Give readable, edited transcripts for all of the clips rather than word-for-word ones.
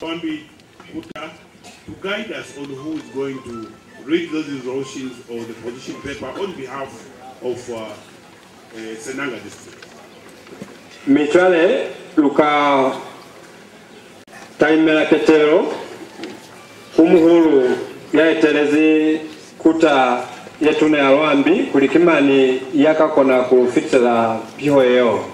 Only to guide us on who is going to read those resolutions or the position paper on behalf of Senanga district. Michale luka taimela ketero umuhuru yaetelezi kuta yetune ya Lwambi kulikimani yakakona kufitila pihoyo.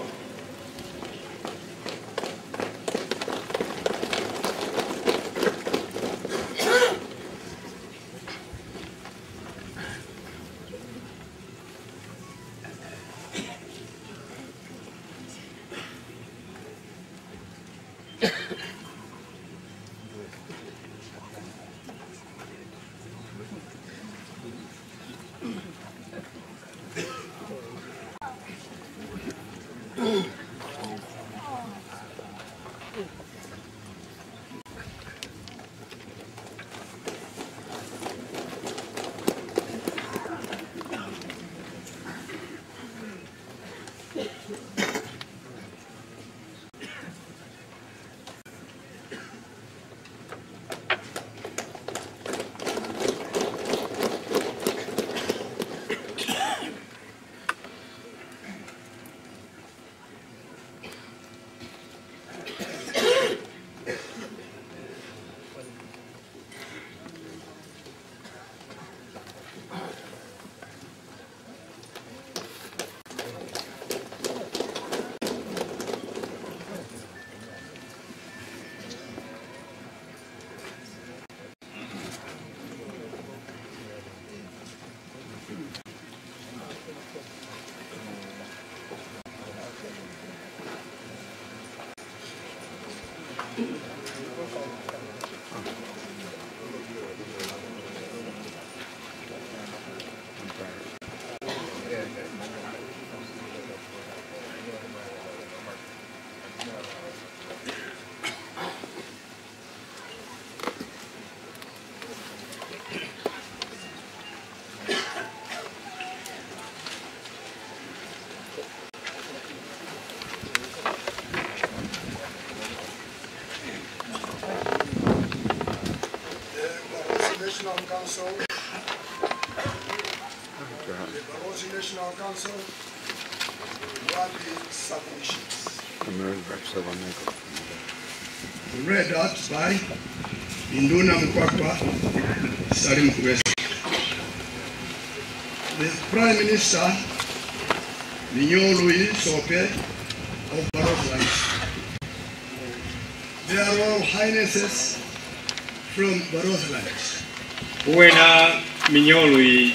National Council, Lwambi submissions. Read out by Induna Mukwakwa Salim Kubesa. The Prime Minister, Minyolu Sope of Barotlands. Their Royal Highnesses from Barotlands. Uwena Minyolu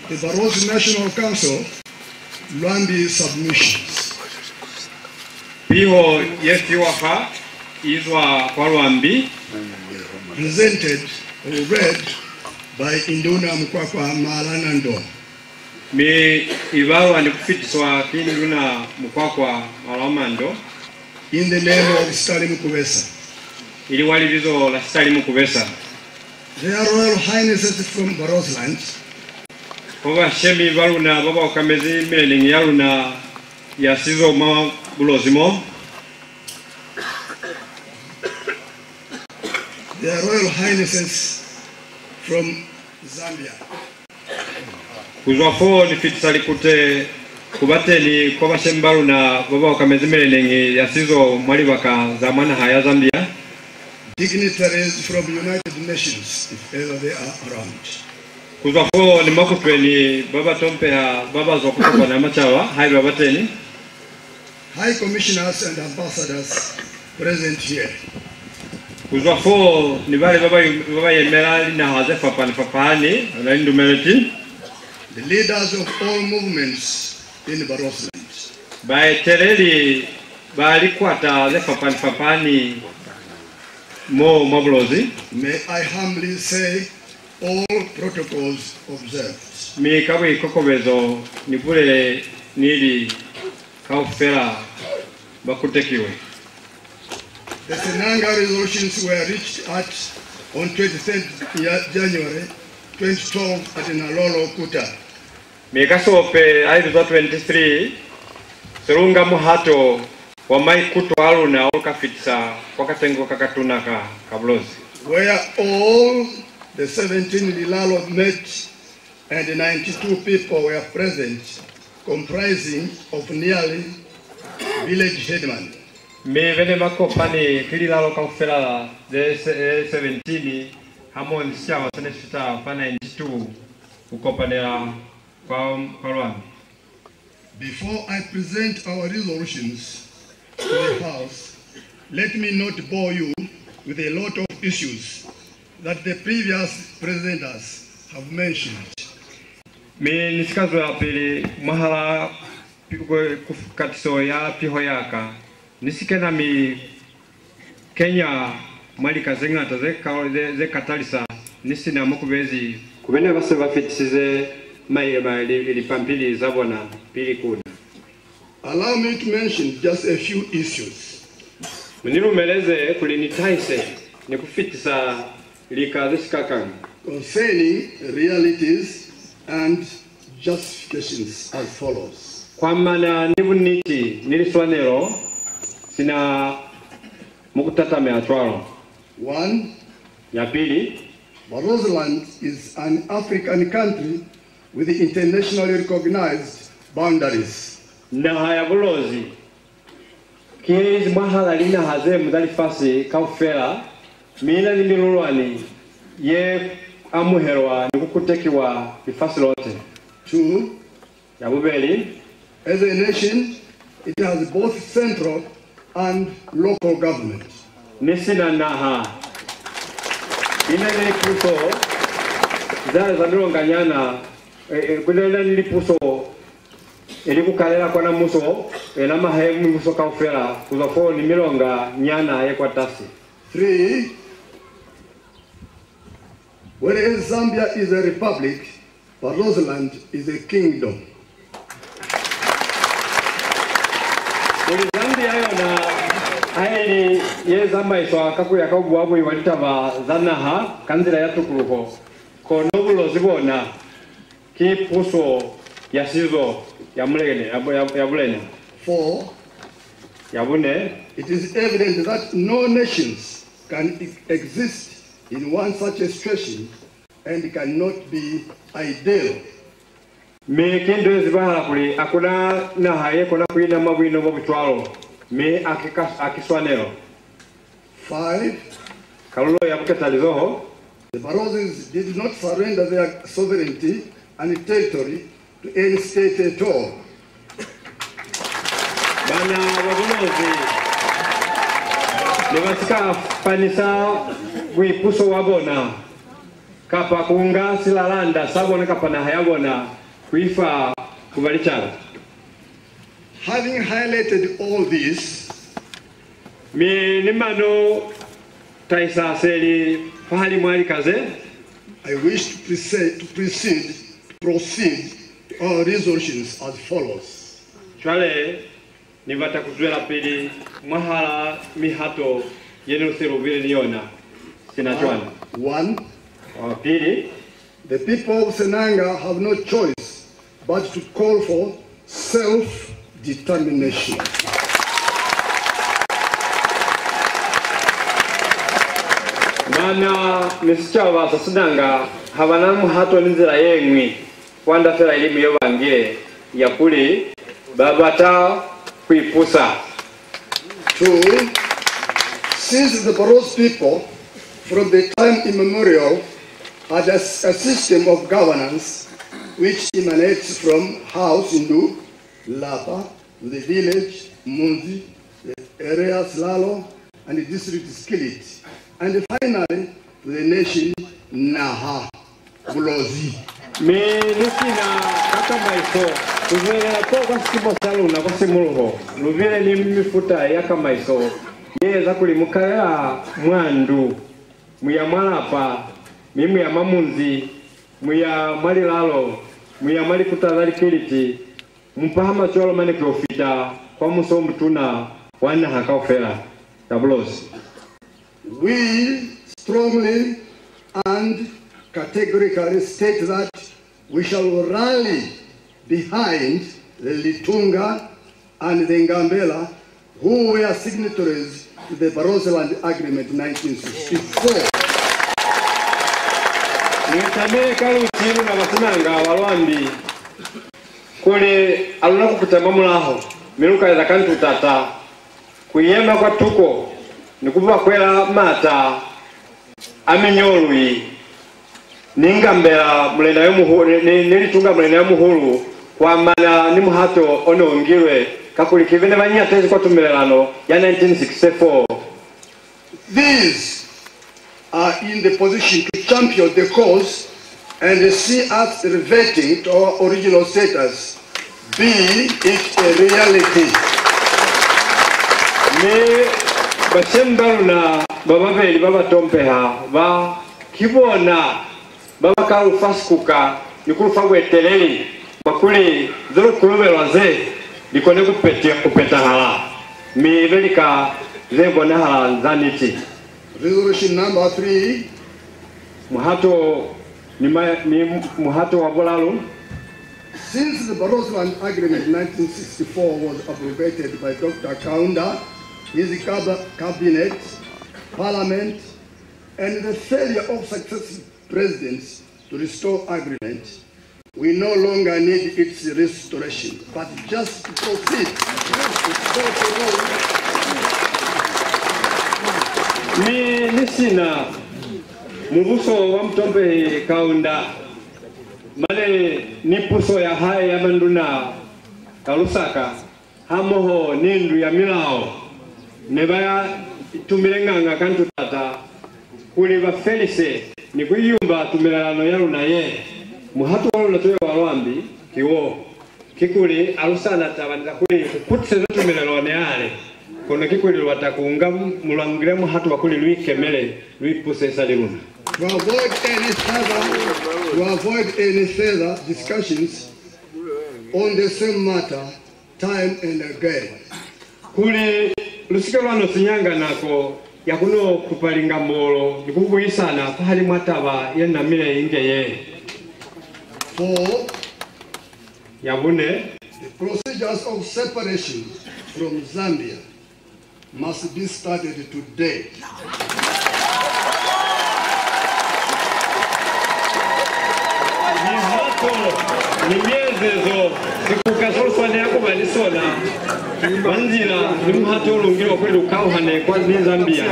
the Barroso National Council, Lwambi submissions. Piho yekiwaka izwa kwa Lwambi. Presented or read by Induna Mukwakwa Malanando. Me ibawa ni kufitiswa Induna Mukwakwa Malamando. In the name of Salim Kubesa. Ili walivizo la Salim Kubesa. Their Royal Highnesses from Barotlands. Oba shemi baluna baba okamezi meaning yaluna yasizo ma bulozimo. Their Royal Highnesses from Zambia. Kuzwafo ni fitisali kute kubate ni kwa shemi baluna baba okamezi meaning yasizo mwali baka zamana haya Zambia. Dignitaries from United Nations, if ever they are around. Kuzwafo ni makutwe ni baba tompeha baba zokutoka na machawa hai baba teni. High Commissioners and Ambassadors present here. Kuzwafo ni bale baba yemerali na hazefa panifapani na indumeleti. The leaders of all movements in Barotlands. Bae tereli bali kwata hazefa panifapani mo mabulozi. May I humbly say all protocols observed. Mi kawi kokobezo ni bule nili kaufera bakutekiwe. The Senanga resolutions were reached at on 23rd January 2012 at Nalolo Kuta. Mikasope aizo 23 Serunga muhato wa mai kutu aluna olukafitisa wakatengo kakatunaka kablozi. Where all the 17 Lilalo met and 92 people were present, comprising of nearly village headman. Me vene makopani kililalo kaufela de 17 hamon siawa seneshita pa 92 ukopanela kwa Rwanda. Before I present our resolutions to the House, let me not bore you with a lot of issues that the previous presenters have mentioned. Me nisikazo ya pili mahala katiso ya pihoyaka nisikena mi Kenya malika zengata ze katalisa nisina mukubezi kubene base bafitisize li pampili zabona pili kuna. Allow me to mention just a few issues. Mnilumeleze kulinitaise ni kufitisa likazishikakanga concerning realities and justifications as follows. Kwa maana nibuniti niliswanero sina mukutatame atwalo. 1. Ya pili, Barroseland is an African country with internationally recognized boundaries. na haya bulozi kiezi mahala lina haze mudalifasi kaufela mina nimilulwani ye amuherwa nikukutekiwa ifasi lote. 2. Ya bubeli, As a nation, it has both central and local government. nisina naha inene kuso zale za milonganyana kunele nilipuso elikukalela kwa na muso elama hemu muso kaufela kuzafo ni milonga nyana ye kwa tasi. 3. Whereas Zambia is a republic, Barroseland is a kingdom. Zambia yona haili ye zamba iswa kaku ya kabu wabu iwalita wa zanaha kanzila yatukuluho konobulo zibona kipuso ya sizo ya mulene ya bulene. 4. Ya bune, It is evident that no nations can exist in one such a situation and cannot be ideal. me kendo zibahala kuli akuna na haye kona kuina mabwino mobitwalo me akiswanero. 5. Kalulo ya buketalizoho The Barroses did not surrender their sovereignty and territory to any state at all. bana wabunozi nibatika panisa wipuso wabona kapa kunga silalanda sabona kapana hayabona kuifa kubalichana. Having highlighted all this, Mi nimano taisa seli fahali mwali kaze I wish to proceed to our resolutions as follows. chwale nibata kuzwela pili mahala mihato yenu siru vile niona sina chwana. 1. Pili, The people of Senanga have no choice but to call for self-determination. mana misichawa sasidanga habanamu hato nizira yengwi wanda fela elimu yobangile ya kuli babata kuipusa. 2. Since the Barros people from the time immemorial had a system of governance which emanates from house Hindu, Lapa, the village, Munzi, the area Slalo, and the district Skillet, and finally to the nation Naha, Bulozi. Mi nisina kaka maiso kuzwela kwa sikibo saluna kwa simuluho luvile ni mifuta yaka maiso yeza kulimukaya mwandu muya mwalapa mimu ya mamunzi muya malilalo muya malikutadhali kiliti mpahama cholo mani kiofita kwa muso mtuna wana hakaofela. Kabulozi. We strongly and categorically state that we shall rally behind the Litunga and the Ngambela, who were signatories to the Barroso Land Agreement in 1964. Nitamele kalu chiru na basinanga walwambi kule aluna kukutamba mulaho miluka ya kantu tata kuyema kwa tuko nikuva kwela mata aminyolwi ningambela mulenda yomuhulu nilitunga mulenda yomuhulu kwa mana ni muhato onongirwe kakuli kivene banyatezi kwa tumelelano ya 1964. These are in the position to champion the cause and see us reverting to our original status, be it a reality. Ne bachembaluna bababeli babatompeha ba kibona babakalu faskuka nikulufa gweteleli bakuli zero kulubelwaze likone kupeta hala mibelika zebona hala nzaniti. Resolution number 3. Muhato ni muhato wa bolalu. Since the Barroso Land Agreement in 1964 was abrogated by Dr. Kaunda, his cabinet, parliament, and the failure of successive presidents to restore agreement, we no longer need its restoration, but just to proceed. Nisina mubuso wa mtombe Kaunda mane nipuso ya hai ya manduna kalusaka hamoho nindu ya milao nebaya tumilenganga kantu tata kuli ba felise ni kuyumba tumelano yalu na ye muhatu walu natoye walwambi kiwo kikuli alusana tabanza kuli kuputse tumelano ne ale kono kikuli watakuunga mulangire muhatu wakuli luikemele luipuse saliruna. To avoid any further discussions on the same matter time and again. Kuli lusikalwano sinyanga nako yakuno kupalinga molo nikubuyisana pahali mwataba yenamile ingeye. For yabune the procedures of separation from Zambia must be started today. Ni miezezo sikukasoswa ne yakubalisona banzira ni muhato olungirwa kweli ukauhane kwa Zambia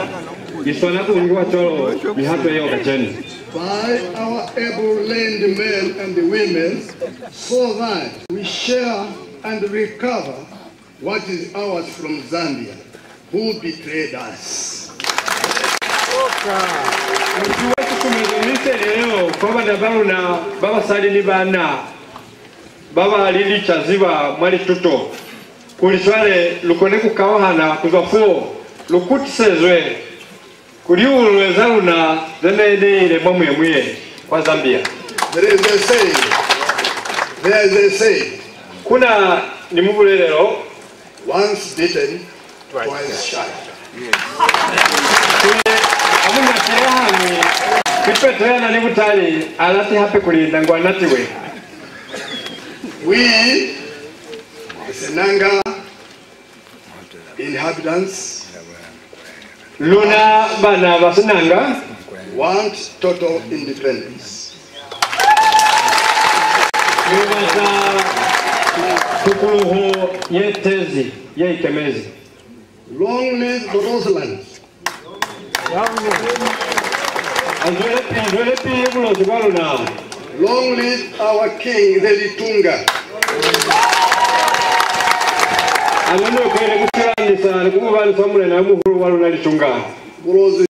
isona kulungirwa tolo mihato yao kacheni by our able land men and the women, so that we share and recover what is ours from Zambia, who betrayed us. leo kwa na baba salini bana baba alili chaziba mwali tuto kuliswale lukone kukawahana kuzafuo lukutisezwe kuliulwe zaluna zenede mwemwe kwa Zambia. There is a saying. Kuna ni mubulelero once bitten, twice shy. Amuna kirahani kipetena ni butali alati hape kulinda ngwanatiwe. We, the Senanga inhabitants, Luna bana basenanga want total independence. Lubaza kukuluho yetezi yeikemezi. Long live the Roseland. Long live our king, the Litunga. Alano kere kusiranisa, kukubanisa mule na muhuru walu na Litunga.